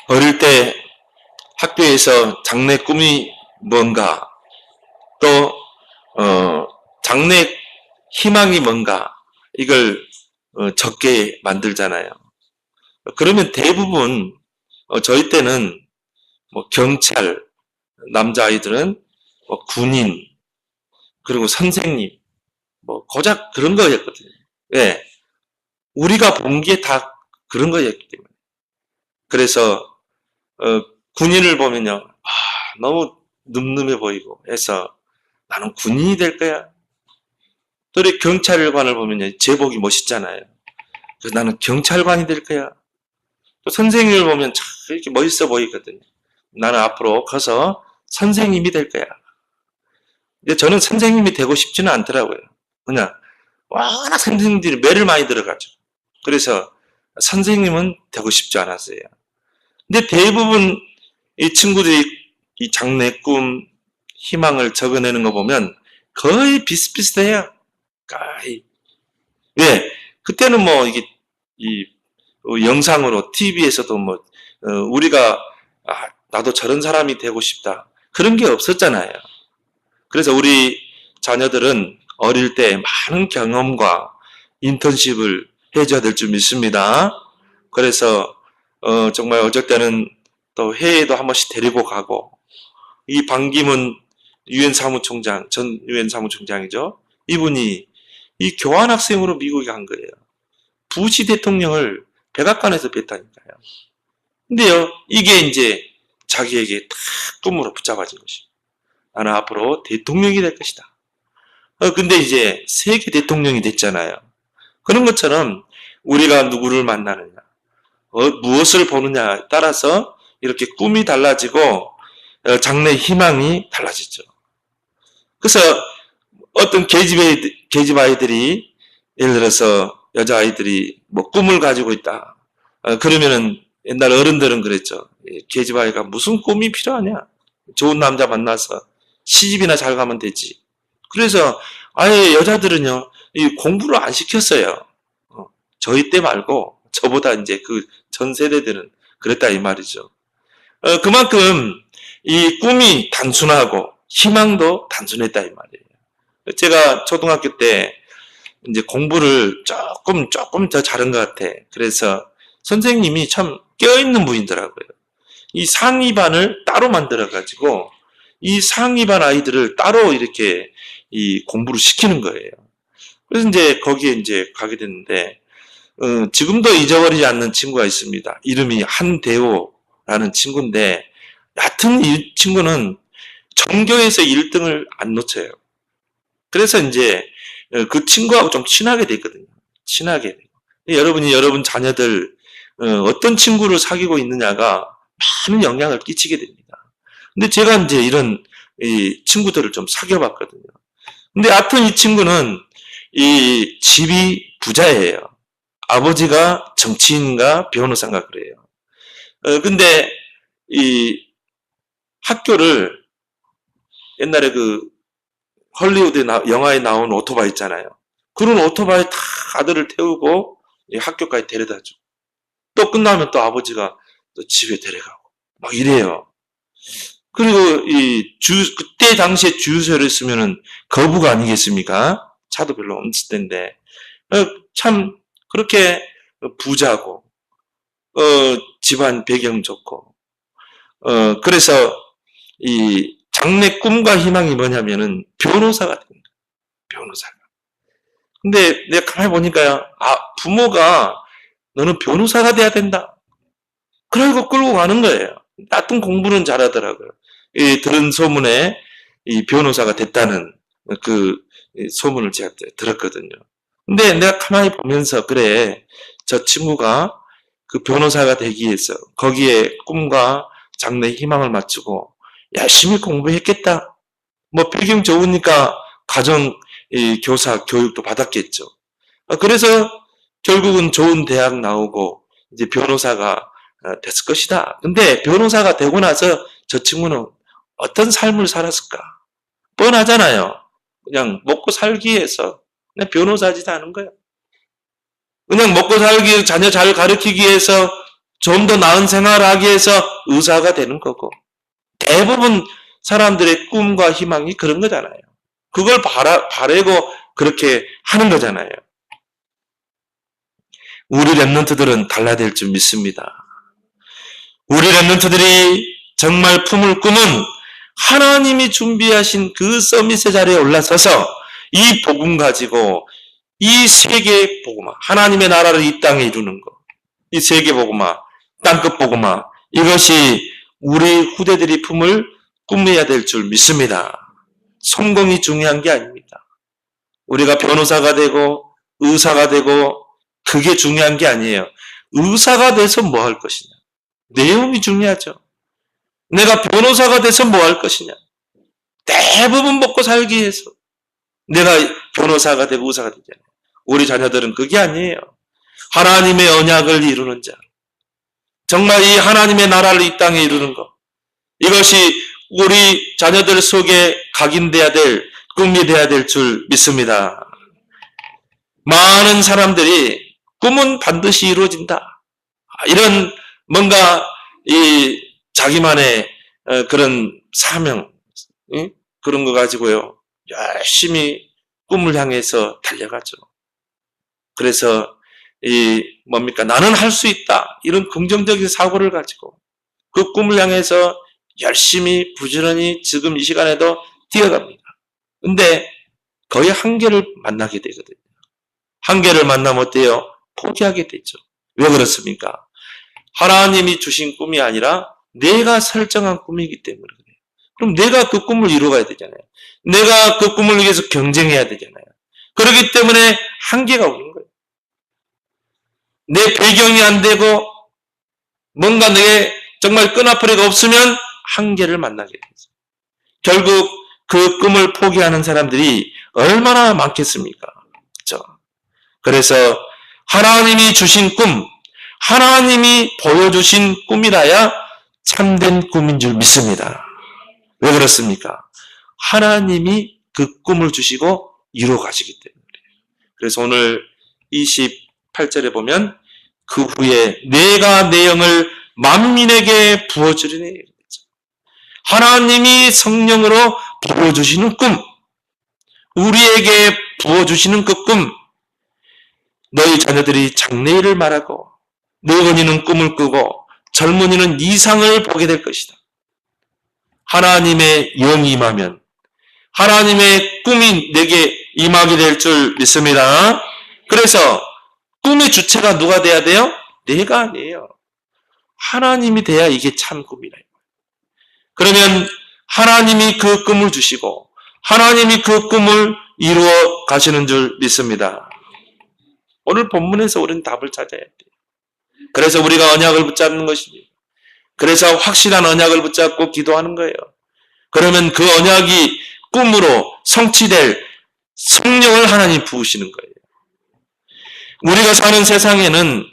어릴 때 학교에서 장래 꿈이 뭔가, 또 장래 희망이 뭔가, 이걸 적게 만들잖아요. 그러면 대부분 저희 때는 뭐 경찰, 남자아이들은 뭐 군인, 그리고 선생님, 뭐 고작 그런 거였거든요. 예, 우리가 본 게 다 그런 거였기 때문에. 그래서 군인을 보면요, 너무 늠름해 보이고 해서 나는 군인이 될 거야. 또 이렇게 경찰관을 보면요, 제복이 멋있잖아요. 그래서 나는 경찰관이 될 거야. 또 선생님을 보면 참 이렇게 멋있어 보이거든요. 나는 앞으로 커서 선생님이 될 거야. 근데 저는 선생님이 되고 싶지는 않더라고요. 그냥 워낙 선생님들이 매를 많이 들어가죠. 그래서 선생님은 되고 싶지 않았어요. 근데 대부분 이 친구들이 이 장래 꿈, 희망을 적어내는 거 보면 거의 비슷비슷해요. 거의. 왜? 그때는 뭐 이게 이 영상으로 TV에서도 뭐 우리가 나도 저런 사람이 되고 싶다 그런 게 없었잖아요. 그래서 우리 자녀들은 어릴 때 많은 경험과 인턴십을 해줘야 될 줄 믿습니다. 그래서 정말 어쩔 때는 또 해외에도 한 번씩 데리고 가고, 이 반기문 유엔 사무총장, 전 유엔 사무총장이죠. 이분이 이 교환학생으로 미국에 간 거예요. 부시 대통령을 백악관에서 뵀다니까요. 근데요, 이게 이제 자기에게 딱 꿈으로 붙잡아진 것이. 나는 앞으로 대통령이 될 것이다. 근데 이제 세계 대통령이 됐잖아요. 그런 것처럼 우리가 누구를 만나느냐, 무엇을 보느냐에 따라서 이렇게 꿈이 달라지고 장래 희망이 달라지죠. 그래서 어떤 계집 아이들이, 예를 들어서 여자아이들이 뭐 꿈을 가지고 있다. 그러면은 옛날 어른들은 그랬죠. 계집 아이가 무슨 꿈이 필요하냐. 좋은 남자 만나서 시집이나 잘 가면 되지. 그래서 아예 여자들은요, 이 공부를 안 시켰어요. 저희 때 말고 저보다 이제 그 전 세대들은 그랬다 이 말이죠. 그만큼 이 꿈이 단순하고 희망도 단순했다 이 말이에요. 제가 초등학교 때 이제 공부를 조금 더 잘한 것 같아. 그래서 선생님이 참 껴있는 분이더라고요. 이 상위반을 따로 만들어가지고 이 상위반 아이들을 따로 이렇게 이 공부를 시키는 거예요. 그래서 이제 거기에 이제 가게 됐는데, 지금도 잊어버리지 않는 친구가 있습니다. 이름이 한대호라는 친구인데, 여하튼 이 친구는 전교에서 1등을 안 놓쳐요. 그래서 이제 그 친구하고 좀 친하게 됐거든요. 친하게 되고. 여러분이 여러분 자녀들 어떤 친구를 사귀고 있느냐가 많은 영향을 끼치게 됩니다. 근데 제가 이제 이런 이 친구들을 좀 사귀어봤거든요. 근데 하여튼 이 친구는 이 집이 부자예요. 아버지가 정치인가 변호사인가 그래요. 근데 이 학교를, 옛날에 그 헐리우드 영화에 나온 오토바이 있잖아요. 그런 오토바이 다 아들을 태우고 학교까지 데려다 주고, 또 끝나면 또 아버지가 또 집에 데려가고 막 이래요. 그리고 그때 당시에 주유소를 쓰면은 거부가 아니겠습니까? 차도 별로 없을 텐데. 참 그렇게 부자고 집안 배경 좋고, 그래서 이 장래 꿈과 희망이 뭐냐면은 변호사가 됩니다. 변호사가. 근데 내가 가만히 보니까요, 부모가 너는 변호사가 돼야 된다. 그러고 끌고 가는 거예요. 하여튼 공부는 잘하더라고요. 들은 소문에 이 변호사가 됐다는 그 소문을 제가 들었거든요. 근데 내가 가만히 보면서, 그래, 저 친구가 그 변호사가 되기 위해서 거기에 꿈과 장래 희망을 맞추고 열심히 공부했겠다. 뭐 배경 좋으니까 가정 교사 교육도 받았겠죠. 그래서 결국은 좋은 대학 나오고 이제 변호사가 됐을 것이다. 근데 변호사가 되고 나서 저 친구는 어떤 삶을 살았을까? 뻔하잖아요. 그냥 먹고 살기 위해서 그냥 변호사지도 않은 거야. 그냥 먹고 살기, 자녀 잘 가르치기 위해서 좀 더 나은 생활을 하기 위해서 의사가 되는 거고, 대부분 사람들의 꿈과 희망이 그런 거잖아요. 그걸 바라고 그렇게 하는 거잖아요. 우리 랩런트들은 달라야 될 줄 믿습니다. 우리 랩런트들이 정말 품을 꿈은 하나님이 준비하신 그 서밋의 자리에 올라서서 이 복음 가지고 이 세계 복음화, 하나님의 나라를 이 땅에 이루는 것, 이 세계 복음화, 땅끝 복음화, 이것이 우리 후대들이 품을 꿈이어야 될 줄 믿습니다. 성공이 중요한 게 아닙니다. 우리가 변호사가 되고 의사가 되고 그게 중요한 게 아니에요. 의사가 돼서 뭐 할 것이냐. 내용이 중요하죠. 내가 변호사가 돼서 뭐 할 것이냐. 대부분 먹고 살기 위해서 내가 변호사가 되고 의사가 되잖아요. 우리 자녀들은 그게 아니에요. 하나님의 언약을 이루는 자. 정말 이 하나님의 나라를 이 땅에 이루는 것. 이것이 우리 자녀들 속에 각인돼야 될 꿈이 돼야 될 줄 믿습니다. 많은 사람들이 꿈은 반드시 이루어진다. 이런 뭔가 이 자기만의 그런 사명 그런 거 가지고요. 열심히 꿈을 향해서 달려가죠. 그래서 나는 할 수 있다. 이런 긍정적인 사고를 가지고 그 꿈을 향해서 열심히 부지런히 지금 이 시간에도 뛰어갑니다. 근데 거의 한계를 만나게 되거든요. 한계를 만나면 어때요? 포기하게 되죠. 왜 그렇습니까? 하나님이 주신 꿈이 아니라 내가 설정한 꿈이기 때문에 그래요. 그럼 내가 그 꿈을 이루어가야 되잖아요. 내가 그 꿈을 위해서 경쟁해야 되잖아요. 그렇기 때문에 한계가 오는 거예요. 내 배경이 안 되고 뭔가 내 정말 끈앞풀이가 없으면 한계를 만나게 되죠. 결국 그 꿈을 포기하는 사람들이 얼마나 많겠습니까? 그렇죠? 그래서 하나님이 주신 꿈, 하나님이 보여주신 꿈이라야 참된 꿈인 줄 믿습니다. 왜 그렇습니까? 하나님이 그 꿈을 주시고 이루어 가시기 때문에. 그래서 오늘 28절에 보면 그 후에 내가 내 영을 만민에게 부어주리니, 하나님이 성령으로 부어주시는 꿈, 우리에게 부어주시는 그 꿈, 너희 자녀들이 장래일을 말하고 늙은이는 꿈을 꾸고 젊은이는 이상을 보게 될 것이다. 하나님의 영이 임하면 하나님의 꿈이 내게 임하게 될 줄 믿습니다. 그래서 꿈의 주체가 누가 돼야 돼요? 내가 아니에요. 하나님이 돼야 이게 참 꿈이라. 그러면 하나님이 그 꿈을 주시고 하나님이 그 꿈을 이루어 가시는 줄 믿습니다. 오늘 본문에서 우리는 답을 찾아야 돼요. 그래서 우리가 언약을 붙잡는 것입니다. 그래서 확실한 언약을 붙잡고 기도하는 거예요. 그러면 그 언약이 꿈으로 성취될 성령을 하나님 부으시는 거예요. 우리가 사는 세상에는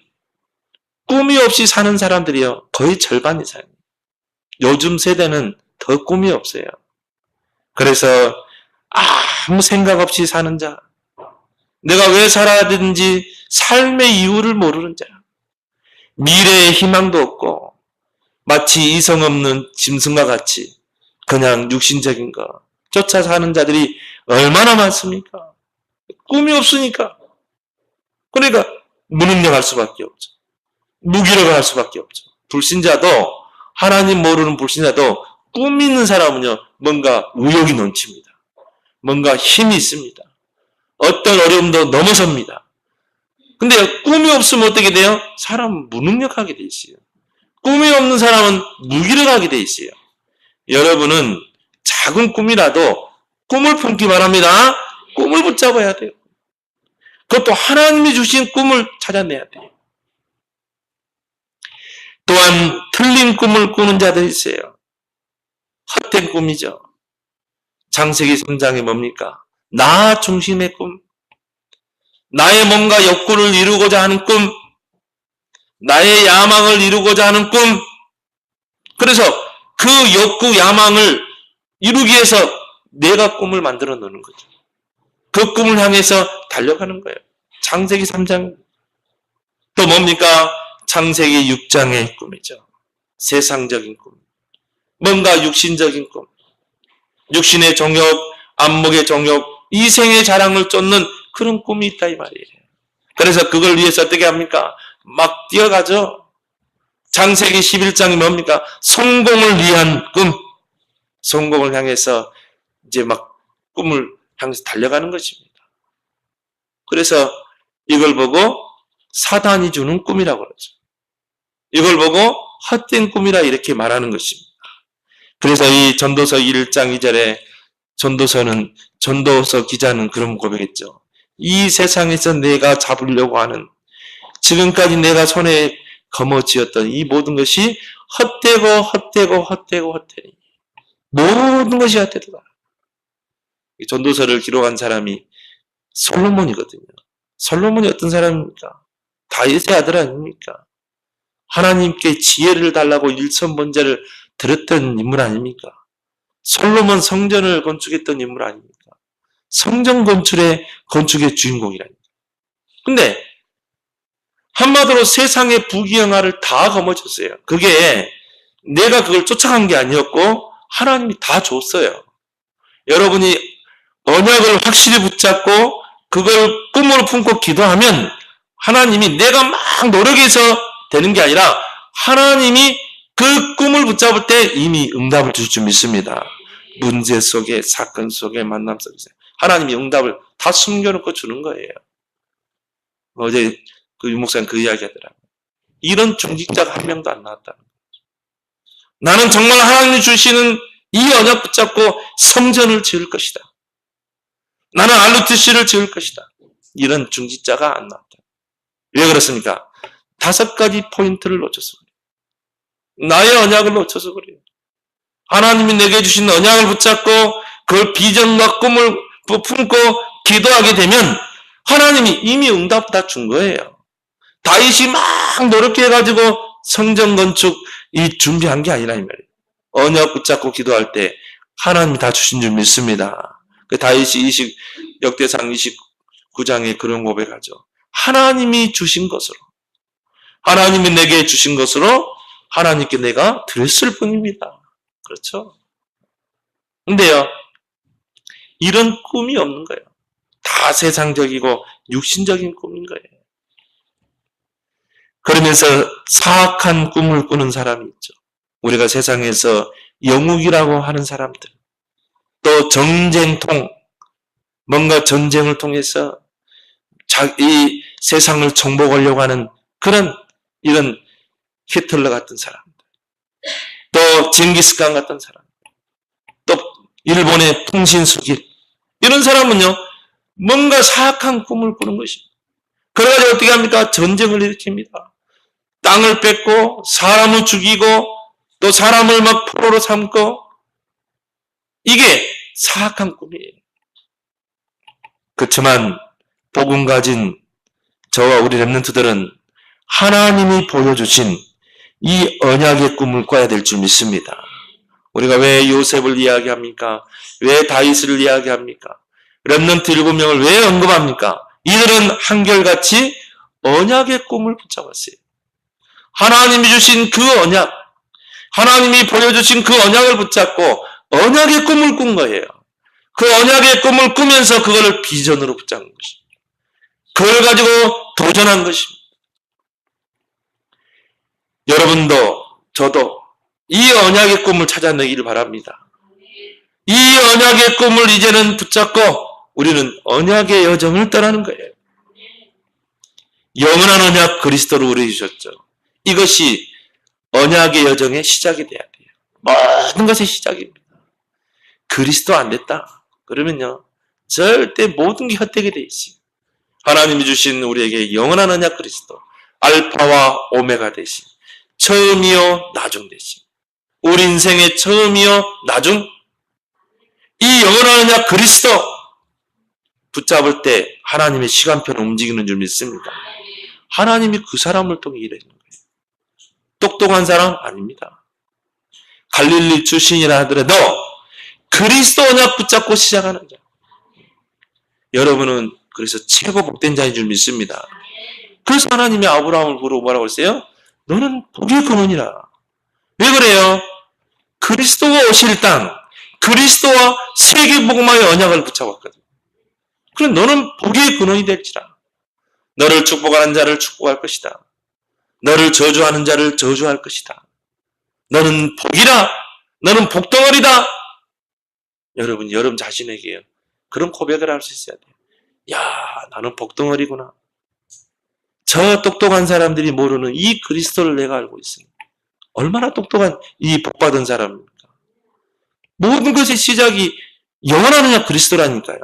꿈이 없이 사는 사람들이요, 거의 절반 이상이에요. 요즘 세대는 더 꿈이 없어요. 그래서 아무 생각 없이 사는 자, 내가 왜 살아야 되는지 삶의 이유를 모르는 자, 미래의 희망도 없고 마치 이성 없는 짐승과 같이 그냥 육신적인 거 쫓아 사는 자들이 얼마나 많습니까? 꿈이 없으니까. 그러니까 무능력할 수밖에 없죠. 무기력을 할 수밖에 없죠. 불신자도, 하나님 모르는 불신자도 꿈 있는 사람은요, 뭔가 의욕이 넘칩니다. 뭔가 힘이 있습니다. 어떤 어려움도 넘어섭니다. 근데 꿈이 없으면 어떻게 돼요? 사람은 무능력하게 돼 있어요. 꿈이 없는 사람은 무기력하게 돼 있어요. 여러분은 작은 꿈이라도 꿈을 품기 바랍니다. 꿈을 붙잡아야 돼요. 그것도 하나님이 주신 꿈을 찾아내야 돼요. 또한 틀린 꿈을 꾸는 자들이 있어요. 헛된 꿈이죠. 창세기 3장이 뭡니까? 나 중심의 꿈, 나의 뭔가 욕구를 이루고자 하는 꿈, 나의 야망을 이루고자 하는 꿈. 그래서 그 욕구, 야망을 이루기 위해서 내가 꿈을 만들어 놓는 거죠. 그 꿈을 향해서 달려가는 거예요. 창세기 3장. 또 뭡니까? 창세기 6장의 꿈이죠. 세상적인 꿈. 뭔가 육신적인 꿈. 육신의 정욕, 안목의 정욕, 이생의 자랑을 쫓는 그런 꿈이 있다 이 말이에요. 그래서 그걸 위해서 어떻게 합니까? 막 뛰어가죠. 창세기 11장이 뭡니까? 성공을 위한 꿈. 성공을 향해서 이제 막 꿈을 향해서 달려가는 것입니다. 그래서 이걸 보고 사단이 주는 꿈이라고 그러죠. 이걸 보고 헛된 꿈이라 이렇게 말하는 것입니다. 그래서 이 전도서 1장 2절에 전도서 기자는 그런 고백했죠. 이 세상에서 내가 잡으려고 하는 지금까지 내가 손에 거머쥐었던 이 모든 것이 헛되니 모든 것이 헛되다. 이 전도서를 기록한 사람이 솔로몬이거든요. 솔로몬이 어떤 사람입니까? 다윗의 아들 아닙니까? 하나님께 지혜를 달라고 일천번제를 드렸던 인물 아닙니까? 솔로몬 성전을 건축했던 인물 아닙니까? 성전 건축의 주인공이라니까. 근데 한마디로 세상의 부귀영화를 다 거머쥐었어요. 그게 내가 그걸 쫓아간 게 아니었고 하나님이 다 줬어요. 여러분이 언약을 확실히 붙잡고 그걸 꿈으로 품고 기도하면 하나님이 내가 막 노력해서 되는 게 아니라 하나님이 그 꿈을 붙잡을 때 이미 응답을 줄 줄 믿습니다. 문제 속에, 사건 속에, 만남 속에서 하나님이 응답을 다 숨겨놓고 주는 거예요. 어제 그 유목사님 그 이야기 하더라고요. 이런 중직자가 한 명도 안 나왔다는 거죠. 나는 정말 하나님이 주시는 이 언약 붙잡고 성전을 지을 것이다. 나는 RTC를 지을 것이다. 이런 중직자가 안 나왔다. 왜 그렇습니까? 5가지 포인트를 놓쳐서 그래요. 나의 언약을 놓쳐서 그래요. 하나님이 내게 주신 언약을 붙잡고 그걸 비전과 꿈을 품고 기도하게 되면 하나님이 이미 응답 다 준 거예요. 다윗이 막 노력해가지고 성전 건축 준비한 게 아니라 이 말이에요. 언약 붙잡고 기도할 때 하나님이 다 주신 줄 믿습니다. 그 다윗이 역대상 29장에 그런 고백하죠. 하나님이 주신 것으로, 하나님이 내게 주신 것으로 하나님께 내가 드렸을 뿐입니다. 그렇죠? 근데요, 이런 꿈이 없는 거예요. 다 세상적이고 육신적인 꿈인 거예요. 그러면서 사악한 꿈을 꾸는 사람이 있죠. 우리가 세상에서 영웅이라고 하는 사람들, 또 정쟁통, 뭔가 전쟁을 통해서 이 세상을 정복하려고 하는 그런 이런 히틀러 같은 사람들, 또 징기스칸 같은 사람, 또 일본의 풍신수길, 이런 사람은요 뭔가 사악한 꿈을 꾸는 것입니다. 그래가지고 어떻게 합니까? 전쟁을 일으킵니다. 땅을 뺏고 사람을 죽이고 또 사람을 막 포로로 삼고, 이게 사악한 꿈이에요. 그렇지만 복음 가진 저와 우리 렘넌트들은 하나님이 보여주신 이 언약의 꿈을 꿔야 될 줄 믿습니다. 우리가 왜 요셉을 이야기합니까? 왜 다윗을 이야기합니까? 렘넌트 7명을 왜 언급합니까? 이들은 한결같이 언약의 꿈을 붙잡았어요. 하나님이 주신 그 언약, 하나님이 보여주신 그 언약을 붙잡고 언약의 꿈을 꾼 거예요. 그 언약의 꿈을 꾸면서 그걸 비전으로 붙잡은 것입니다. 그걸 가지고 도전한 것입니다. 여러분도 저도 이 언약의 꿈을 찾아내기를 바랍니다. 이 언약의 꿈을 이제는 붙잡고 우리는 언약의 여정을 떠나는 거예요. 영원한 언약 그리스도로 우리 주셨죠. 이것이 언약의 여정의 시작이 돼야 돼요. 모든 것의 시작입니다. 그리스도 안 됐다 그러면요 절대 모든 게 헛되게 돼 있어요. 하나님이 주신 우리에게 영원한 언약 그리스도, 알파와 오메가 되신, 처음이요 나중 되신, 우리 인생의 처음이요 나중, 이 영원한 언약 그리스도 붙잡을 때 하나님의 시간표는 움직이는 줄 믿습니다. 하나님이 그 사람을 통해 일하는 거예요. 똑똑한 사람 아닙니다. 갈릴리 출신이라 하더라도 그리스도 언약 붙잡고 시작하는 자. 여러분은 그래서 최고 복된 자인 줄 믿습니다. 그래서 하나님이 아브라함을 부르고 뭐라고 했어요? 너는 복의 근원이라. 왜 그래요? 그리스도가 오실 땅, 그리스도와 세계복음화의 언약을 붙잡았거든. 그럼 너는 복의 근원이 될지라. 너를 축복하는 자를 축복할 것이다. 너를 저주하는 자를 저주할 것이다. 너는 복이라. 너는 복덩어리다. 여러분, 여러분 자신에게요. 그런 고백을 할 수 있어야 돼요. 야, 나는 복덩어리구나. 저 똑똑한 사람들이 모르는 이 그리스도를 내가 알고 있습니다. 얼마나 똑똑한 이 복받은 사람입니까? 모든 것의 시작이 영원하느냐 그리스도라니까요.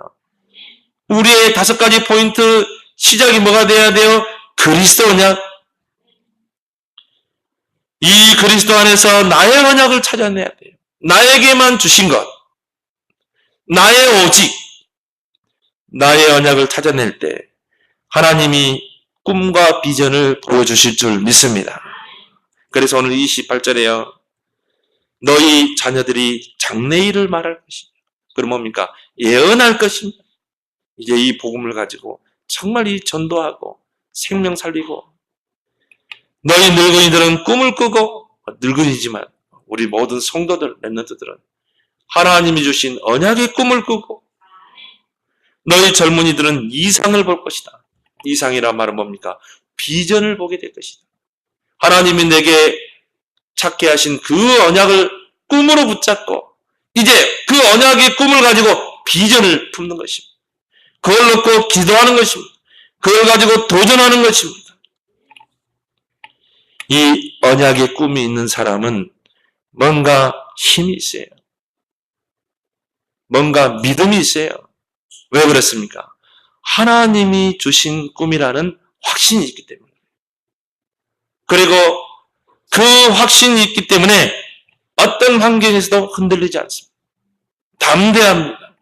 우리의 5가지 포인트 시작이 뭐가 돼야 돼요? 그리스도냐? 이 그리스도 안에서 나의 언약을 찾아내야 돼요. 나에게만 주신 것, 나의 오직, 나의 언약을 찾아낼 때 하나님이 꿈과 비전을 보여주실 줄 믿습니다. 그래서 오늘 28절에요. 너희 자녀들이 장래일을 말할 것입니다. 그럼 뭡니까? 예언할 것입니다. 이제 이 복음을 가지고 정말 이 전도하고 생명 살리고 너희 늙은이들은 꿈을 꾸고 늙은이지만 우리 모든 성도들, 렘넌트들은 하나님이 주신 언약의 꿈을 꾸고 너희 젊은이들은 이상을 볼 것이다. 이상이란 말은 뭡니까? 비전을 보게 될 것이다. 하나님이 내게 찾게 하신 그 언약을 꿈으로 붙잡고 이제 그 언약의 꿈을 가지고 비전을 품는 것입니다. 그걸 놓고 기도하는 것입니다. 그걸 가지고 도전하는 것입니다. 이 언약의 꿈이 있는 사람은 뭔가 힘이 있어요. 뭔가 믿음이 있어요. 왜 그렇습니까? 하나님이 주신 꿈이라는 확신이 있기 때문에. 그리고 그 확신이 있기 때문에 어떤 환경에서도 흔들리지 않습니다. 담대합니다.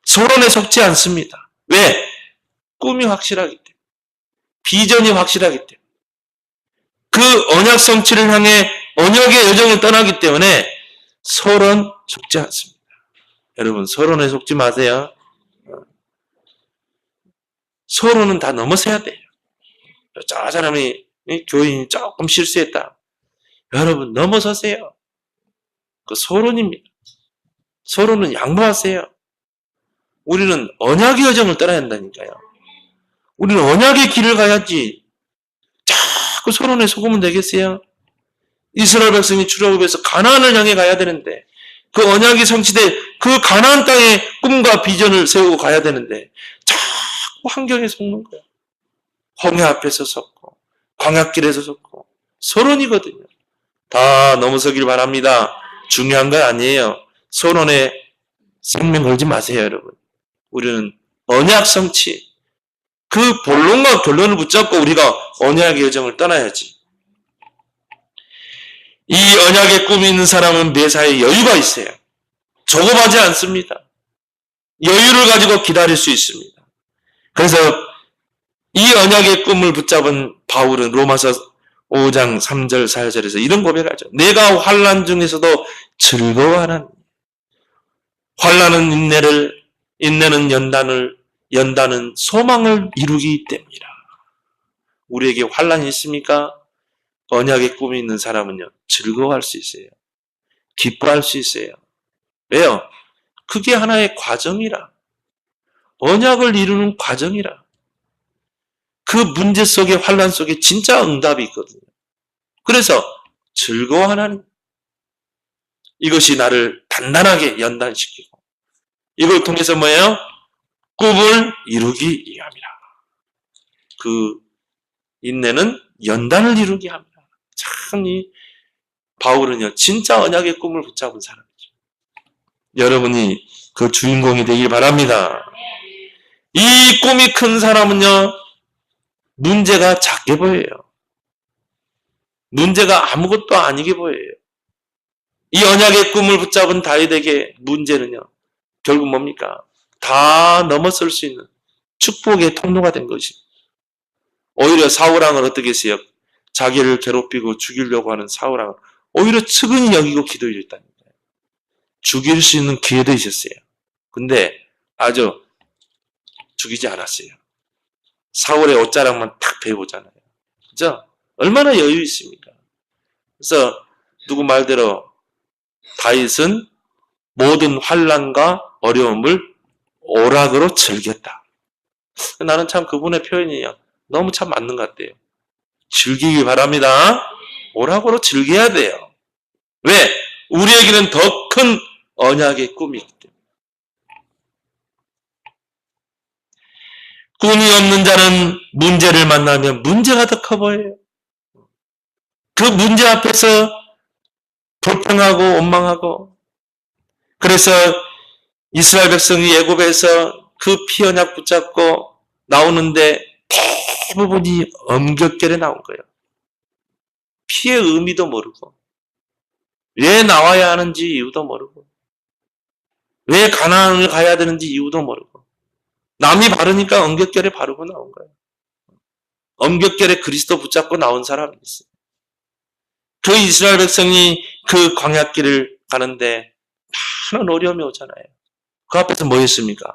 소론에 속지 않습니다. 왜? 꿈이 확실하기 때문에. 비전이 확실하기 때문에. 그 언약 성취를 향해 언약의 여정을 떠나기 때문에 소론 속지 않습니다. 여러분, 소론에 속지 마세요. 소론은 다 넘어서야 돼요. 저 사람이 교인이 조금 실수했다. 여러분, 넘어서세요. 그 소론입니다. 소론은 양보하세요. 우리는 언약의 여정을 떠나야 한다니까요. 우리는 언약의 길을 가야지. 자꾸 소론에 속으면 되겠어요? 이스라엘 백성이 출애굽해서 가나안을 향해 가야 되는데 그 언약이 성취돼 그 가나안 땅에 꿈과 비전을 세우고 가야 되는데 자꾸 환경에 속는 거예요. 홍해 앞에서 섰고 광야길에서 섰고 소론이거든요. 다 넘어서길 바랍니다. 중요한 거 아니에요. 소론에 생명 걸지 마세요, 여러분. 우리는 언약 성취, 그 본론과 결론을 붙잡고 우리가 언약의 여정을 떠나야지. 이 언약의 꿈이 있는 사람은 매사에 여유가 있어요. 조급하지 않습니다. 여유를 가지고 기다릴 수 있습니다. 그래서 이 언약의 꿈을 붙잡은 바울은 로마서 5장 3절 4절에서 이런 고백하죠. 내가 환난 중에서도 즐거워하는 환난은 인내는 연단은 소망을 이루기 때문이라. 우리에게 환난이 있습니까? 언약의 꿈이 있는 사람은요, 즐거워할 수 있어요. 기뻐할 수 있어요. 왜요? 그게 하나의 과정이라. 언약을 이루는 과정이라. 그 문제 속에, 환난 속에 진짜 응답이 있거든요. 그래서 즐거워하는 이것이 나를 단단하게 연단시키고 이걸 통해서 뭐예요? 꿈을 이루기 위함이라. 그 인내는 연단을 이루게 합니다. 참 이 바울은요 진짜 언약의 꿈을 붙잡은 사람이죠. 여러분이 그 주인공이 되길 바랍니다. 이 꿈이 큰 사람은요 문제가 작게 보여요. 문제가 아무것도 아니게 보여요. 이 언약의 꿈을 붙잡은 다윗에게 문제는요 결국 뭡니까? 다 넘어설 수 있는 축복의 통로가 된 것입니다. 오히려 사울왕은 어떻게 했어요? 자기를 괴롭히고 죽이려고 하는 사울왕은 오히려 측은히 여기고 기도했다는 거예요. 죽일 수 있는 기회도 있었어요. 근데 아주 죽이지 않았어요. 사울의 옷자락만 탁 베고잖아요. 그죠? 얼마나 여유 있습니까? 그래서 누구 말대로 다윗은 모든 환난과 어려움을 오락으로 즐겼다. 나는 참 그분의 표현이 너무 참 맞는 것 같아요. 즐기기 바랍니다. 오락으로 즐겨야 돼요. 왜? 우리에게는 더 큰 언약의 꿈이 있기 때문에. 꿈이 없는 자는 문제를 만나면 문제가 더 커 보여요. 그 문제 앞에서 불평하고 원망하고. 그래서 이스라엘 백성이 애굽에서 그 피언약 붙잡고 나오는데 대부분이 엄격결에 나온 거예요. 피의 의미도 모르고, 왜 나와야 하는지 이유도 모르고, 왜 가나안을 가야 되는지 이유도 모르고, 남이 바르니까 엄격결에 바르고 나온 거예요. 엄격결에 그리스도 붙잡고 나온 사람이 있어요. 그 이스라엘 백성이 그 광야길을 가는데 많은 어려움이 오잖아요. 그 앞에서 뭐 했습니까?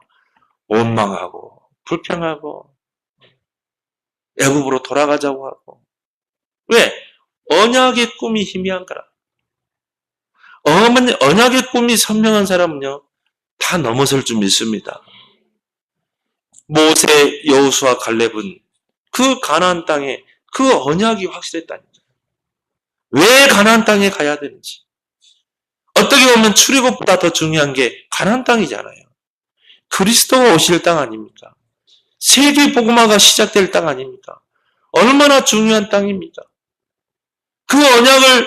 원망하고 불평하고 애굽으로 돌아가자고 하고. 왜? 언약의 꿈이 희미한 거라. 언약의 꿈이 선명한 사람은요, 다 넘어설 줄 믿습니다. 모세, 여호수아, 갈렙은 그 가나안 땅에 그 언약이 확실했다니까. 왜 가나안 땅에 가야 되는지. 어떻게 보면 출애굽보다 더 중요한 게 가나안 땅이잖아요. 그리스도가 오실 땅 아닙니까? 세계 복음화가 시작될 땅 아닙니까? 얼마나 중요한 땅입니까? 그 언약을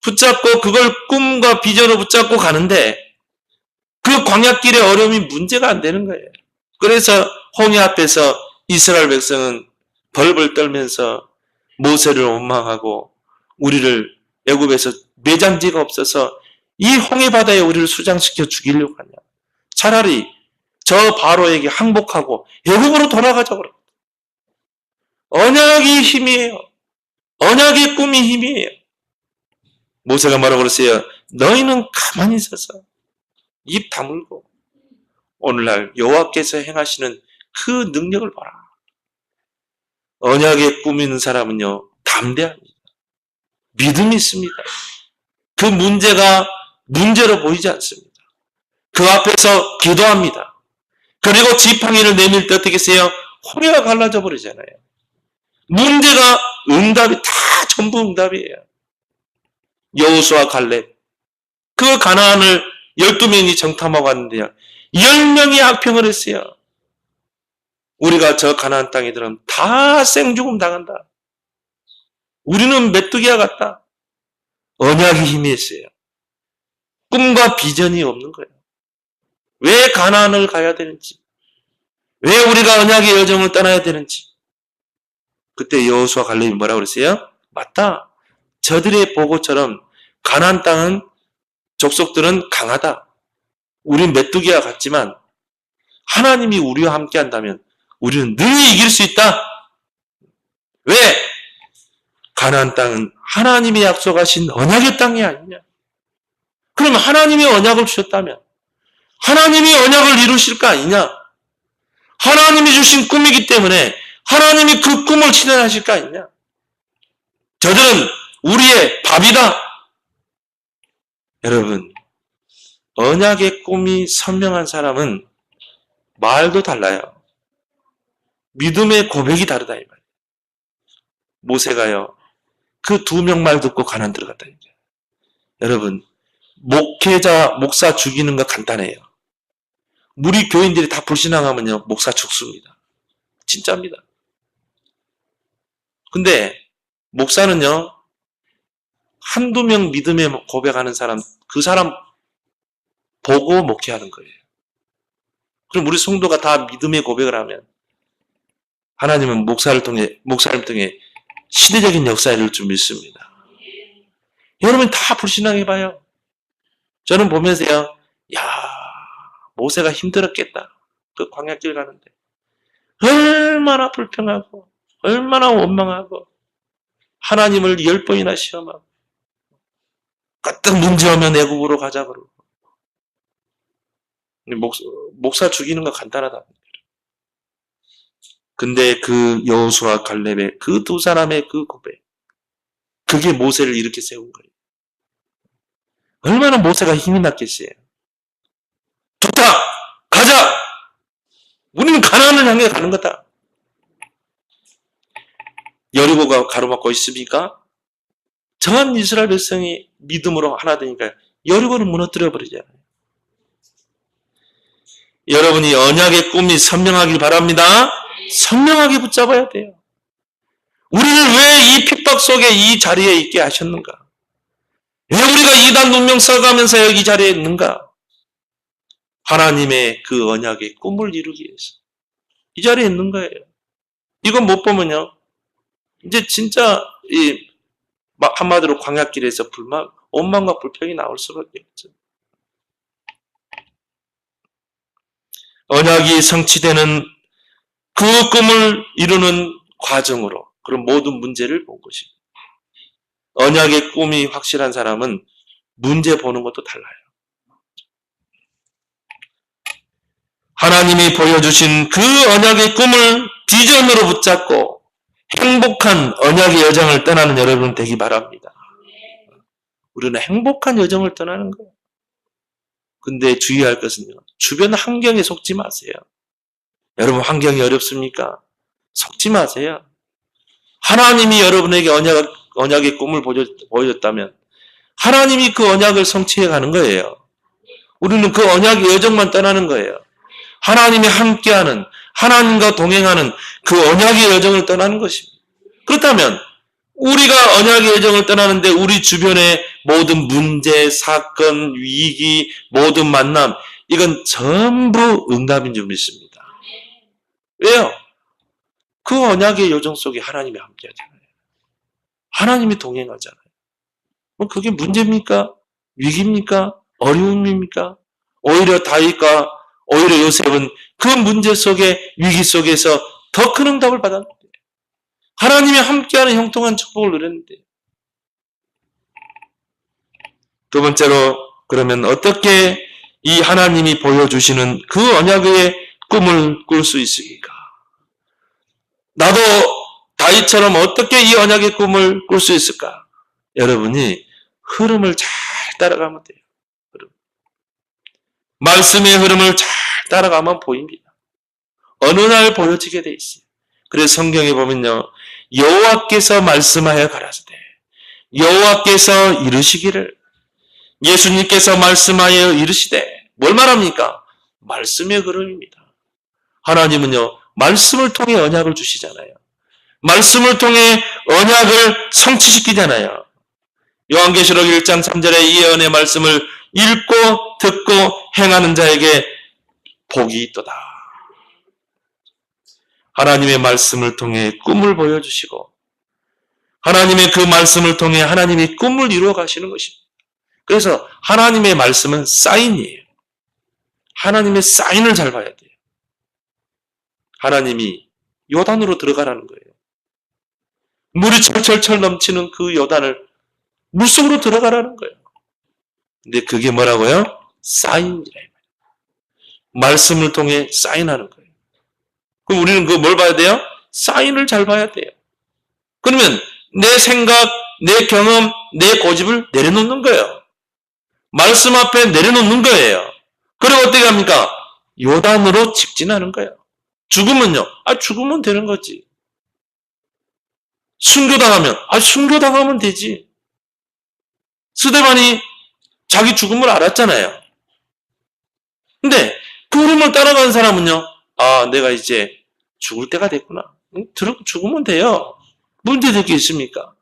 붙잡고 그걸 꿈과 비전으로 붙잡고 가는데 그 광야길의 어려움이 문제가 안 되는 거예요. 그래서 홍해 앞에서 이스라엘 백성은 벌벌 떨면서 모세를 원망하고 우리를 애굽에서 매장지가 없어서 이 홍해 바다에 우리를 수장시켜 죽이려고 하냐. 차라리 저 바로에게 항복하고 애굽으로 돌아가자고 그래요. 언약이 힘이에요. 언약의 꿈이 힘이에요. 모세가 뭐라고 그랬어요? 너희는 가만히 있어서 입 다물고 오늘날 여호와께서 행하시는 그 능력을 봐라. 언약의 꿈 있는 사람은요, 담대합니다. 믿음이 있습니다. 그 문제가 문제로 보이지 않습니다. 그 앞에서 기도합니다. 그리고 지팡이를 내밀 때 어떻게 했어요? 홍해가 갈라져 버리잖아요. 문제가 응답이 다 전부 응답이에요. 여호수아 갈렙 그 가나안을 12명이 정탐하고 왔는데요. 10명이 악평을 했어요. 우리가 저 가나안 땅에 들어가면 다 생죽음 당한다. 우리는 메뚜기와 같다. 언약이 힘이 있어요. 꿈과 비전이 없는 거예요. 왜 가나안을 가야 되는지, 왜 우리가 언약의 여정을 떠나야 되는지. 그때 여호수아 갈렙이 뭐라고 그랬어요? 맞다. 저들의 보고처럼 가나안 땅은 족속들은 강하다. 우린 메뚜기와 같지만 하나님이 우리와 함께 한다면 우리는 능히 이길 수 있다. 왜? 가나안 땅은 하나님이 약속하신 언약의 땅이 아니냐. 그럼 하나님이 언약을 주셨다면 하나님이 언약을 이루실 거 아니냐. 하나님이 주신 꿈이기 때문에 하나님이 그 꿈을 실현하실 거 아니냐. 저들은 우리의 밥이다. 여러분, 언약의 꿈이 선명한 사람은 말도 달라요. 믿음의 고백이 다르다 이 말이에요. 모세가요, 그 2명 말 듣고 가나안 들어갔다니까. 여러분, 목사 죽이는 거 간단해요. 우리 교인들이 다 불신앙하면요, 목사 죽습니다. 진짜입니다. 근데 목사는요, 한두 명 믿음에 고백하는 사람, 그 사람 보고 목회하는 거예요. 그럼 우리 성도가 다 믿음의 고백을 하면 하나님은 목사를 통해 시대적인 역사를 이룰 줄 믿습니다. 여러분 다 불신앙해봐요. 저는 보면서요, 야, 모세가 힘들었겠다. 그 광야길 가는데 얼마나 불평하고 얼마나 원망하고 하나님을 10번이나 시험하고 까뜩 문제오면 애굽으로 가자 그러고. 목사 죽이는 거 간단하다. 근데 그 여호수아 갈렙의 그 2 사람의 그 고백, 그게 모세를 이렇게 세운 거예요. 얼마나 모세가 힘이 났겠어요. 좋다! 가자! 우리는 가나안을 향해 가는 거다. 여리고가 가로막고 있습니까? 정한 이스라엘 백성이 믿음으로 하나 되니까 여리고를 무너뜨려 버리잖아요. 여러분이 언약의 꿈이 선명하길 바랍니다. 선명하게 붙잡아야 돼요. 우리를 왜 이 핍박 속에 이 자리에 있게 하셨는가? 왜 우리가 이단 문명 써가면서 여기 자리에 있는가? 하나님의 그 언약의 꿈을 이루기 위해서 이 자리에 있는 거예요. 이건 못 보면요, 이제 진짜 한마디로 광야길에서 원망과 불평이 나올 수밖에 없죠. 언약이 성취되는 그 꿈을 이루는 과정으로 그런 모든 문제를 본 것입니다. 언약의 꿈이 확실한 사람은 문제 보는 것도 달라요. 하나님이 보여주신 그 언약의 꿈을 비전으로 붙잡고 행복한 언약의 여정을 떠나는 여러분 되기 바랍니다. 우리는 행복한 여정을 떠나는 거예요. 근데 주의할 것은요, 주변 환경에 속지 마세요. 여러분 환경이 어렵습니까? 속지 마세요. 하나님이 여러분에게 언약의 꿈을 보여줬다면 하나님이 그 언약을 성취해 가는 거예요. 우리는 그 언약의 여정만 떠나는 거예요. 하나님이 함께하는, 하나님과 동행하는 그 언약의 여정을 떠나는 것입니다. 그렇다면 우리가 언약의 여정을 떠나는데 우리 주변의 모든 문제, 사건, 위기, 모든 만남, 이건 전부 응답인 줄 믿습니다. 왜요? 그 언약의 여정 속에 하나님이 함께하잖아요. 하나님이 동행하잖아요. 그게 문제입니까? 위기입니까? 어려움입니까? 오히려 다윗과 오히려 요셉은 그 문제 속에, 위기 속에서 더 큰 응답을 받았는데, 하나님이 함께하는 형통한 축복을 누렸는데. 두 번째로, 그러면 어떻게 이 하나님이 보여주시는 그 언약의 꿈을 꿀 수 있습니까? 나도 다윗처럼 어떻게 이 언약의 꿈을 꿀 수 있을까? 여러분이 흐름을 잘 따라가면 돼요. 말씀의 흐름을 잘 따라가면 보입니다. 어느 날 보여지게 돼 있어요. 그래서 성경에 보면요, 여호와께서 말씀하여 가라사대 여호와께서 이르시기를, 예수님께서 말씀하여 이르시되, 뭘 말합니까? 말씀의 흐름입니다. 하나님은요, 말씀을 통해 언약을 주시잖아요. 말씀을 통해 언약을 성취시키잖아요. 요한계시록 1장 3절에 이 예언의 말씀을 읽고 듣고 행하는 자에게 복이 있도다. 하나님의 말씀을 통해 꿈을 보여주시고 하나님의 그 말씀을 통해 하나님이 꿈을 이루어 가시는 것입니다. 그래서 하나님의 말씀은 사인이에요. 하나님의 사인을 잘 봐야 돼요. 하나님이 요단으로 들어가라는 거예요. 물이 철철철 넘치는 그 요단을 물속으로 들어가라는 거예요. 근데 그게 뭐라고요? 사인이래요. 말씀을 통해 사인하는 거예요. 그럼 우리는 그거 뭘 봐야 돼요? 사인을 잘 봐야 돼요. 그러면 내 생각, 내 경험, 내 고집을 내려놓는 거예요. 말씀 앞에 내려놓는 거예요. 그리고 어떻게 합니까? 요단으로 직진하는 거예요. 죽으면요? 죽으면 되는 거지. 순교당하면? 순교당하면 되지. 스데반이 자기 죽음을 알았잖아요. 근데 그 흐름을 따라가는 사람은요, 내가 이제 죽을 때가 됐구나. 죽으면 돼요. 문제될 게 있습니까?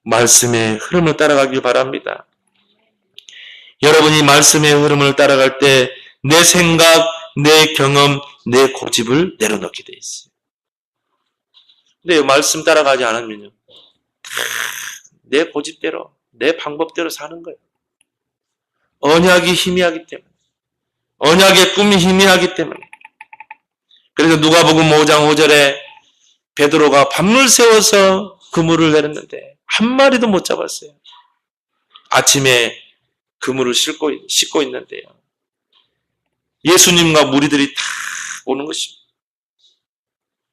말씀의 흐름을 따라가길 바랍니다. 여러분이 말씀의 흐름을 따라갈 때 내 생각, 내 경험, 내 고집을 내려놓게 돼 있어요. 근데 말씀 따라가지 않으면요, 내 고집대로, 내 방법대로 사는 거예요. 언약이 희미하기 때문에, 언약의 꿈이 희미하기 때문에. 그래서 누가복음 5장 5절에 베드로가 밤을 새워서 그물을 내렸는데 한 마리도 못 잡았어요. 아침에 그물을 싣고 있는데요, 예수님과 무리들이 다 오는 것입니다.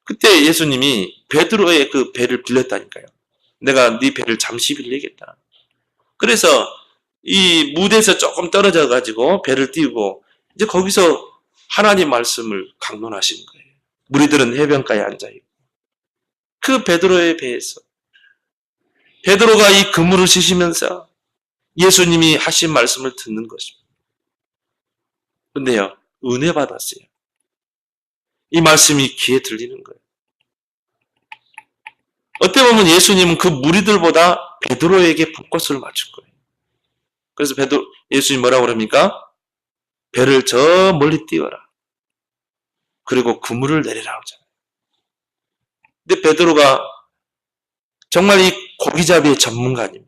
그때 예수님이 베드로의 그 배를 빌렸다니까요. 내가 네 배를 잠시 빌리겠다. 그래서 이 무대에서 조금 떨어져 가지고 배를 띄우고 이제 거기서 하나님 말씀을 강론하시는 거예요. 무리들은 해변가에 앉아 있고 그 베드로의 배에서 베드로가 이 그물을 쉬시면서 예수님이 하신 말씀을 듣는 것입니다. 근데요, 은혜 받았어요. 이 말씀이 귀에 들리는 거예요. 어떻게 보면 예수님은 그 무리들보다 베드로에게 포커스를 맞춘 거예요. 그래서 예수님 뭐라고 그럽니까? 배를 저 멀리 띄워라. 그리고 그물을 내리라 하잖아요. 근데 베드로가 정말 이 고기잡이의 전문가입니다.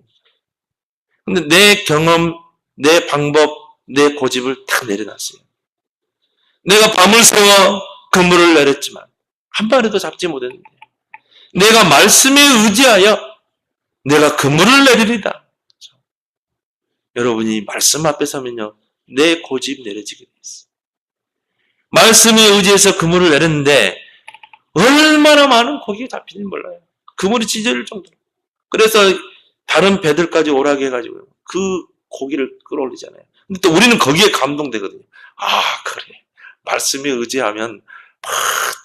근데 내 경험, 내 방법, 내 고집을 탁 내려놨어요. 내가 밤을 새워 그물을 내렸지만 한 마리도 잡지 못했는데 내가 말씀에 의지하여 내가 그물을 내리리다. 여러분이 말씀 앞에 서면요, 내 고집 내려지게 돼 있어요. 말씀에 의지해서 그물을 내렸는데 얼마나 많은 고기가 잡히는지 몰라요. 그물이 찢어질 정도로. 그래서 다른 배들까지 오라게 해가지고 그 고기를 끌어올리잖아요. 근데 또 우리는 거기에 감동되거든요. 아, 그래. 말씀에 의지하면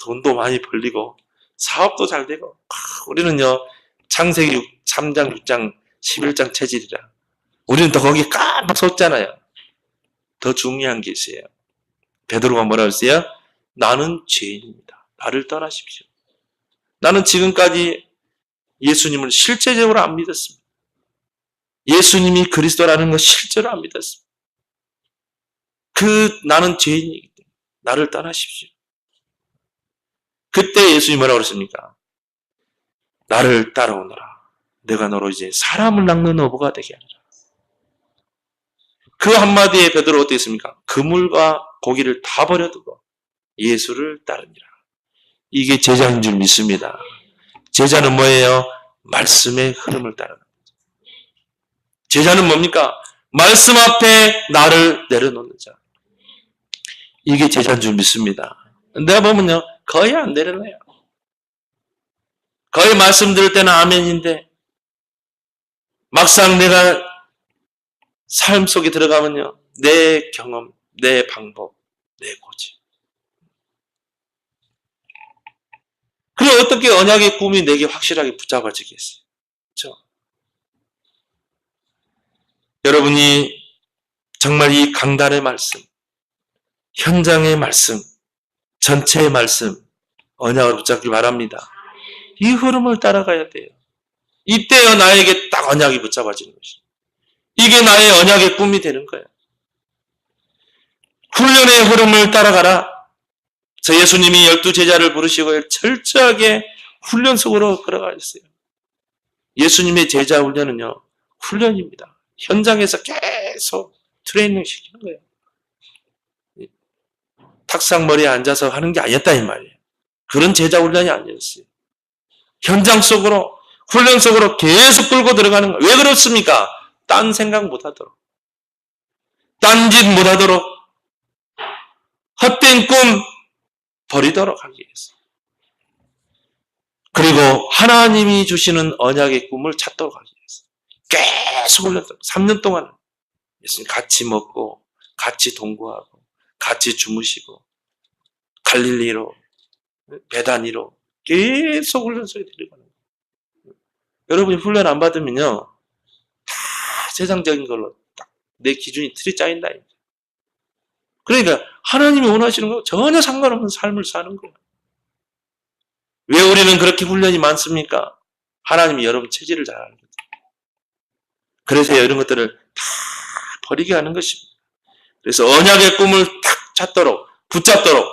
돈도 많이 벌리고 사업도 잘 되고 우리는요 창세기 3장, 6장, 11장 체질이라 우리는 더 거기에 깜빡 섰잖아요. 더 중요한 게 있어요. 베드로가 뭐라고 했어요? 나는 죄인입니다. 나를 떠나십시오. 나는 지금까지 예수님을 실제적으로 안 믿었습니다. 예수님이 그리스도라는 걸 실제로 안 믿었습니다. 나는 죄인이기 때문에 나를 떠나십시오. 그때 예수님이 뭐라고 그랬습니까? 나를 따라오너라. 내가 너로 이제 사람을 낚는 어부가 되게 하리라. 그 한마디에 베드로 어떻게 했습니까? 그물과 고기를 다 버려두고 예수를 따르니라. 이게 제자인 줄 믿습니다. 제자는 뭐예요? 말씀의 흐름을 따르는 거죠. 제자는 뭡니까? 말씀 앞에 나를 내려놓는 자. 이게 제자인 줄 믿습니다. 내가 보면요, 거의 안 내려놔요. 거의 말씀 들을 때는 아멘인데, 막상 내가 삶 속에 들어가면요, 내 경험, 내 방법, 내 고집. 그럼 어떻게 언약의 꿈이 내게 확실하게 붙잡아지겠어요? 그렇죠? 여러분이 정말 이 강단의 말씀, 현장의 말씀, 전체의 말씀, 언약을 붙잡기 바랍니다. 이 흐름을 따라가야 돼요. 이때야 나에게 딱 언약이 붙잡아지는 것이죠. 이게 나의 언약의 꿈이 되는 거예요. 훈련의 흐름을 따라가라. 저 예수님이 12제자를 부르시고 철저하게 훈련 속으로 걸어가셨어요. 예수님의 제자 훈련은요, 훈련입니다. 현장에서 계속 트레이닝 시키는 거예요. 탁상머리에 앉아서 하는 게 아니었다 이 말이에요. 그런 제자 훈련이 아니었어요. 현장 속으로, 훈련 속으로 계속 끌고 들어가는 거예요. 왜 그렇습니까? 딴 생각 못하도록, 딴짓 못하도록, 헛된 꿈 버리도록 하기 위해서. 그리고 하나님이 주시는 언약의 꿈을 찾도록 하기 위해서. 계속 훈련하도록 3년 동안 예수님 같이 먹고, 같이 동거하고, 같이 주무시고, 갈릴리로, 베다니로 계속 훈련 속에 들어가는 거예요. 여러분이 훈련 안 받으면요, 다 세상적인 걸로 딱 내 기준이 틀이 짜인다. 그러니까 하나님이 원하시는 거 전혀 상관없는 삶을 사는 거예요. 왜 우리는 그렇게 훈련이 많습니까? 하나님이 여러분 체질을 잘 아는 거죠. 그래서 이런 것들을 다 버리게 하는 것입니다. 그래서 언약의 꿈을 탁 찾도록, 붙잡도록,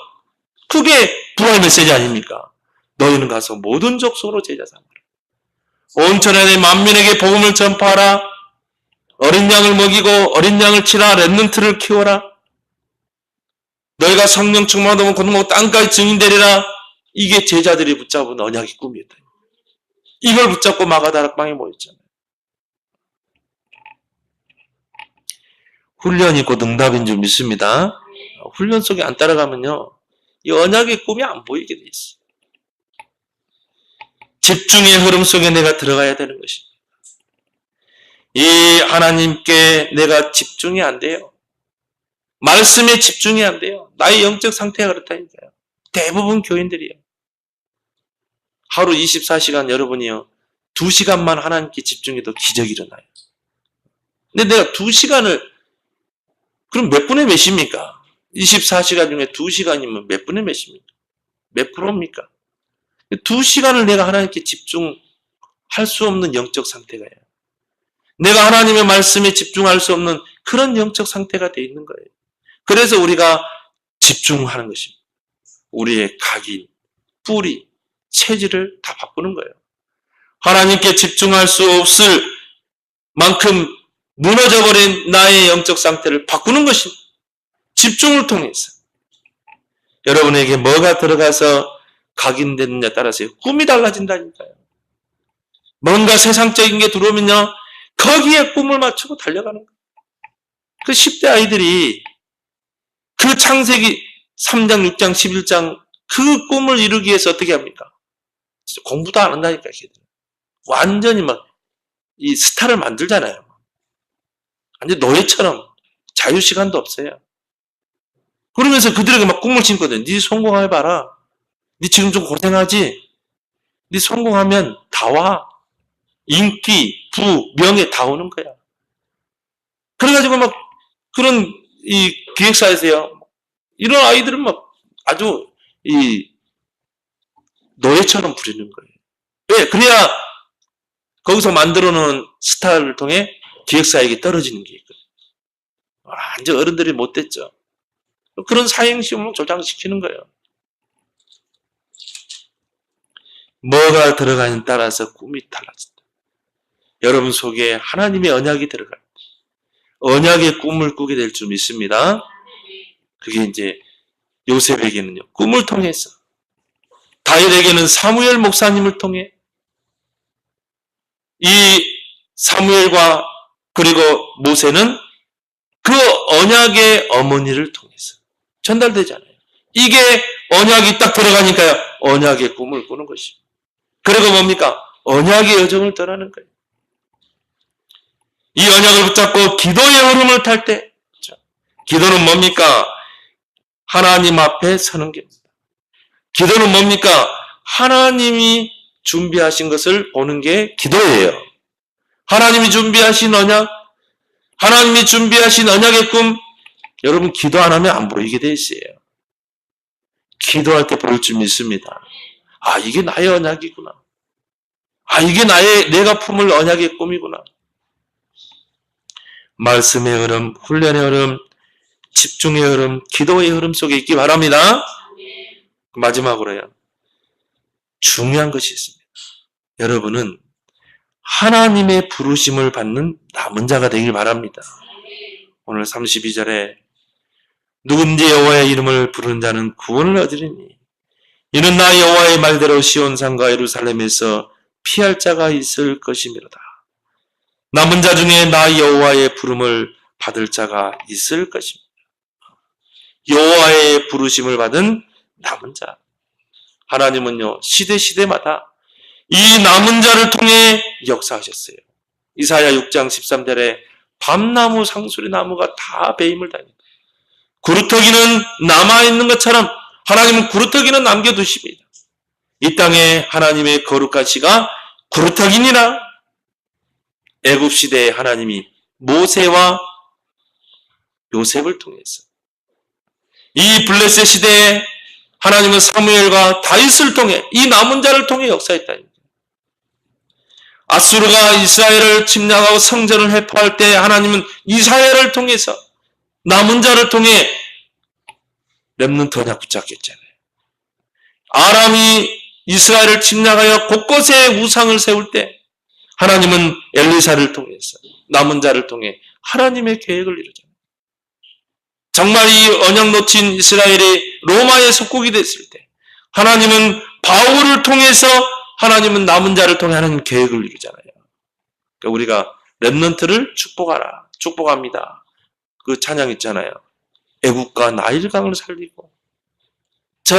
그게 부활 메시지 아닙니까? 너희는 가서 모든 족속으로 제자 삼으라. 온 천하의 만민에게 복음을 전파하라. 어린 양을 먹이고 어린 양을 치라. 렘넌트를 키워라. 너희가 성령 충만하면 곧모 땅까지 증인되리라. 이게 제자들이 붙잡은 언약의 꿈이었다. 이걸 붙잡고 마가다락방에 모였잖아요. 훈련이 곧 응답인 줄 믿습니다. 훈련 속에 안 따라가면요, 이 언약의 꿈이 안 보이게 돼 있어요. 집중의 흐름 속에 내가 들어가야 되는 것입니다. 이 하나님께 내가 집중이 안 돼요. 말씀에 집중이 안 돼요. 나의 영적 상태가 그렇다니까요. 대부분 교인들이요. 하루 24시간 여러분이요. 2시간만 하나님께 집중해도 기적이 일어나요. 근데 내가 2시간을 그럼 몇 분의 몇입니까? 24시간 중에 2시간이면 몇 분의 몇입니까? 몇 프로입니까? 2시간을 내가 하나님께 집중할 수 없는 영적 상태가요. 내가 하나님의 말씀에 집중할 수 없는 그런 영적 상태가 돼 있는 거예요. 그래서 우리가 집중하는 것입니다. 우리의 각인, 뿌리, 체질을 다 바꾸는 거예요. 하나님께 집중할 수 없을 만큼 무너져버린 나의 영적 상태를 바꾸는 것입니다. 집중을 통해서. 여러분에게 뭐가 들어가서 각인되느냐에 따라서 꿈이 달라진다니까요. 뭔가 세상적인 게 들어오면요. 거기에 꿈을 맞추고 달려가는 거예요. 그 10대 아이들이 그 창세기 3장, 6장, 11장 그 꿈을 이루기 위해서 어떻게 합니까? 공부도 안 한다니까. 완전히 막 이 스타를 만들잖아요. 완전 노예처럼 자유시간도 없어요. 그러면서 그들에게 막 꿈을 심거든. 네 성공해봐라. 네 지금 좀 고생하지? 네 성공하면 다 와. 인기, 부, 명예 다 오는 거야. 그래가지고 막 그런 이 기획사에서요. 이런 아이들은 막 아주 이 노예처럼 부리는 거예요. 왜? 그래야 거기서 만들어 놓은 스타를 통해 기획사에게 떨어지는 게 있거든요. 완전 어른들이 못됐죠. 그런 사행시험을 조장시키는 거예요. 뭐가 들어가냐에 따라서 꿈이 달라진다. 여러분 속에 하나님의 언약이 들어갈 때 언약의 꿈을 꾸게 될 줄 믿습니다. 그게 이제 요셉에게는요. 꿈을 통해서 다윗에게는 사무엘 목사님을 통해 이 사무엘과 그리고 모세는 그 언약의 어머니를 통해서 전달되잖아요. 이게 언약이 딱 들어가니까요. 언약의 꿈을 꾸는 것입니다. 그리고 뭡니까? 언약의 여정을 떠나는 거예요. 이 언약을 붙잡고 기도의 흐름을 탈 때 기도는 뭡니까? 하나님 앞에 서는 겁니다. 기도는 뭡니까? 하나님이 준비하신 것을 보는 게 기도예요. 하나님이 준비하신 언약, 하나님이 준비하신 언약의 꿈, 여러분 기도 안 하면 안 보이게 돼 있어요. 기도할 때 보일 줄 믿습니다. 아, 이게 나의 언약이구나. 아, 이게 내가 품을 언약의 꿈이구나. 말씀의 흐름, 훈련의 흐름, 집중의 흐름, 기도의 흐름 속에 있기 바랍니다. 마지막으로요. 중요한 것이 있습니다. 여러분은 하나님의 부르심을 받는 남은 자가 되길 바랍니다. 오늘 32절에 누군지 여호와의 이름을 부르는 자는 구원을 얻으리니 이는 나 여호와의 말대로 시온산과 예루살렘에서 피할 자가 있을 것이미로다. 남은 자 중에 나 여호와의 부름을 받을 자가 있을 것입니다. 여호와의 부르심을 받은 남은 자. 하나님은요, 시대마다 이 남은 자를 통해 역사하셨어요. 이사야 6장 13절에 밤나무, 상수리 나무가 다 배임을 당합니다. 구루터기는 남아있는 것처럼 하나님은 구루터기는 남겨두십니다. 이 땅에 하나님의 거룩한 씨가 구루터기니라. 애굽시대에 하나님이 모세와 요셉을 통해서 이 블레셋 시대에 하나님은 사무엘과 다윗을 통해 이 남은 자를 통해 역사했다니. 아수르가 이스라엘을 침략하고 성전을 회포할 때 하나님은 이스라엘을 통해서 남은 자를 통해 렘넌트 언약 붙잡겠잖아요. 아람이 이스라엘을 침략하여 곳곳에 우상을 세울 때 하나님은 엘리사를 통해서 남은 자를 통해 하나님의 계획을 이루잖아요. 정말 이 언약 놓친 이스라엘이 로마의 속국이 됐을 때 하나님은 바울을 통해서 하나님은 남은 자를 통해 하나님 계획을 이루잖아요. 그러니까 우리가 렘넌트를 축복하라. 축복합니다. 그 찬양 있잖아요. 애국과 나일강을 살리고 저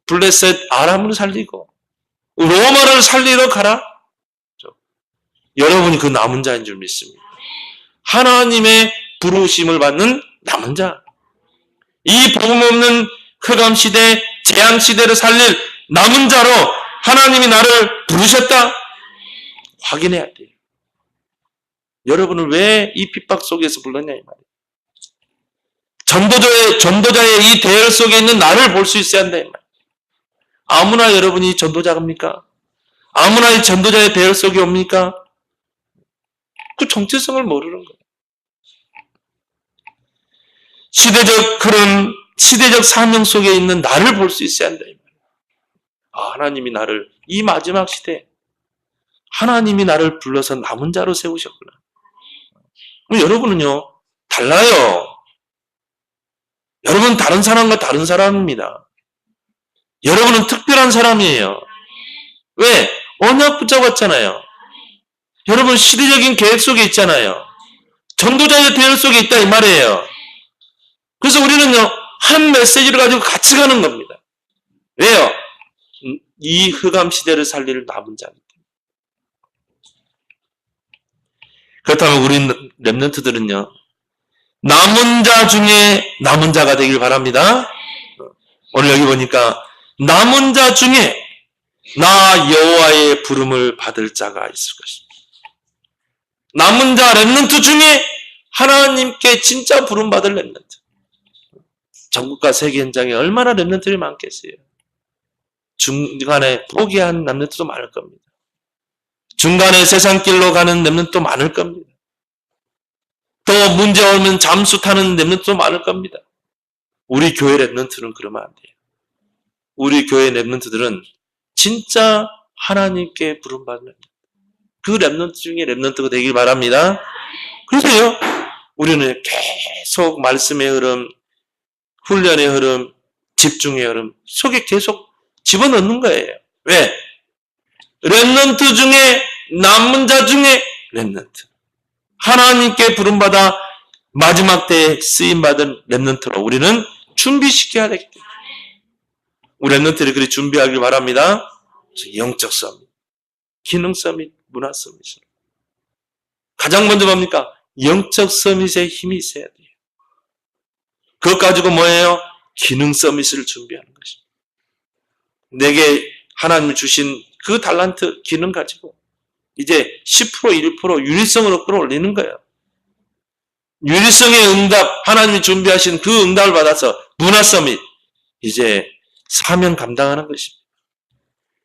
블레셋 아람을 살리고 로마를 살리러 가라. 여러분이 그 남은 자인 줄 믿습니다. 하나님의 부르심을 받는 남은 자. 이 복음 없는 흑암시대, 재앙시대를 살릴 남은 자로 하나님이 나를 부르셨다. 확인해야 돼요. 여러분을 왜 이 핍박 속에서 불렀냐 이 말이에요. 전도자의 이 대열 속에 있는 나를 볼 수 있어야 한다 이 말이에요. 아무나 여러분이 전도자입니까? 아무나 이 전도자의 대열 속에 옵니까? 그 정체성을 모르는 거예요. 시대적 흐름, 시대적 사명 속에 있는 나를 볼 수 있어야 한다 이 말이에요. 하나님이 나를 이 마지막 시대 하나님이 나를 불러서 남은 자로 세우셨구나. 여러분은요 달라요. 여러분 다른 사람과 다른 사람입니다. 여러분은 특별한 사람이에요. 왜? 언약 붙잡았잖아요. 여러분 시대적인 계획 속에 있잖아요. 전도자의 대열 속에 있다 이 말이에요. 그래서 우리는요 한 메시지를 가지고 같이 가는 겁니다. 왜요? 이 흑암 시대를 살릴 남은 자입니다. 그렇다면 우리 렘넌트들은요 남은 자 중에 남은 자가 되길 바랍니다. 오늘 여기 보니까 남은 자 중에 나 여호와의 부름을 받을 자가 있을 것입니다. 남은 자 렘넌트 중에 하나님께 진짜 부름 받을 렘넌트. 전국과 세계 현장에 얼마나 렘넌트들이 많겠어요. 중간에 포기한 렘넌트도 많을 겁니다. 중간에 세상 길로 가는 렘넌트도 많을 겁니다. 또 문제 오면 잠수 타는 렘넌트도 많을 겁니다. 우리 교회 렘넌트는 그러면 안 돼요. 우리 교회 렘넌트들은 진짜 하나님께 부름받는 렘넌트. 그 렘넌트 중에 렘넌트가 되길 바랍니다. 그래서요 우리는 계속 말씀의 흐름, 훈련의 흐름, 집중의 흐름 속에 계속 집어넣는 거예요. 왜? 렘넌트 중에 남은 자 중에 렘넌트. 하나님께 부름받아 마지막 때에 쓰임받은 렘넌트로 우리는 준비시켜야 되기 때문에 우리 렘넌트들이 그리 준비하길 바랍니다. 영적 서밋, 기능 서밋, 문화 서밋으로 가장 먼저 뭡니까? 영적 서밋에 힘이 있어야 돼요. 그것 가지고 뭐예요? 기능 서밋을 준비하는 것입니다. 내게 하나님이 주신 그 달란트 기능 가지고 이제 10%, 1% 윤리성으로 끌어올리는 거예요. 윤리성의 응답, 하나님이 준비하신 그 응답을 받아서 문화 서밋, 이제 사명 감당하는 것입니다.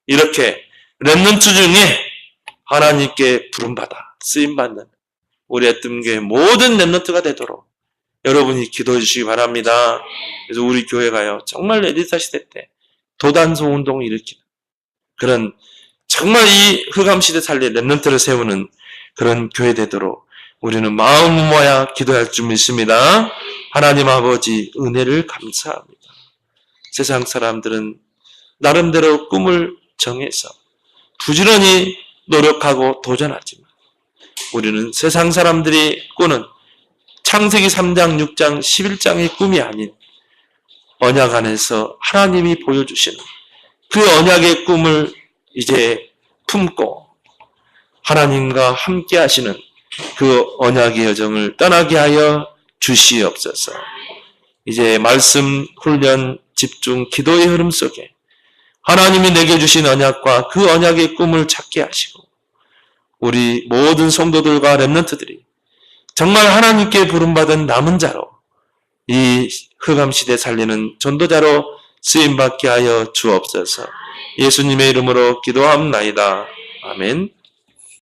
이렇게 렘넌트 중에 하나님께 부름받아 쓰임받는 우리 애뜸교회 모든 렘넌트가 되도록 여러분이 기도해 주시기 바랍니다. 그래서 우리 교회가요 정말 에디사 시대 때 도단소 운동을 일으키는 그런 정말 이 흑암시대 살릴 렘넌트를 세우는 그런 교회 되도록 우리는 마음 모아 기도할 줄 믿습니다. 하나님 아버지 은혜를 감사합니다. 세상 사람들은 나름대로 꿈을 정해서 부지런히 노력하고 도전하지만 우리는 세상 사람들이 꾸는 창세기 3장, 6장, 11장의 꿈이 아닌 언약 안에서 하나님이 보여주시는 그 언약의 꿈을 이제 품고 하나님과 함께 하시는 그 언약의 여정을 떠나게 하여 주시옵소서. 이제 말씀, 훈련, 집중, 기도의 흐름 속에 하나님이 내게 주신 언약과 그 언약의 꿈을 찾게 하시고 우리 모든 성도들과 렘넌트들이 정말 하나님께 부름받은 남은 자로 이 흑암시대 살리는 전도자로 쓰임받게 하여 주옵소서. 예수님의 이름으로 기도합나이다. 아멘.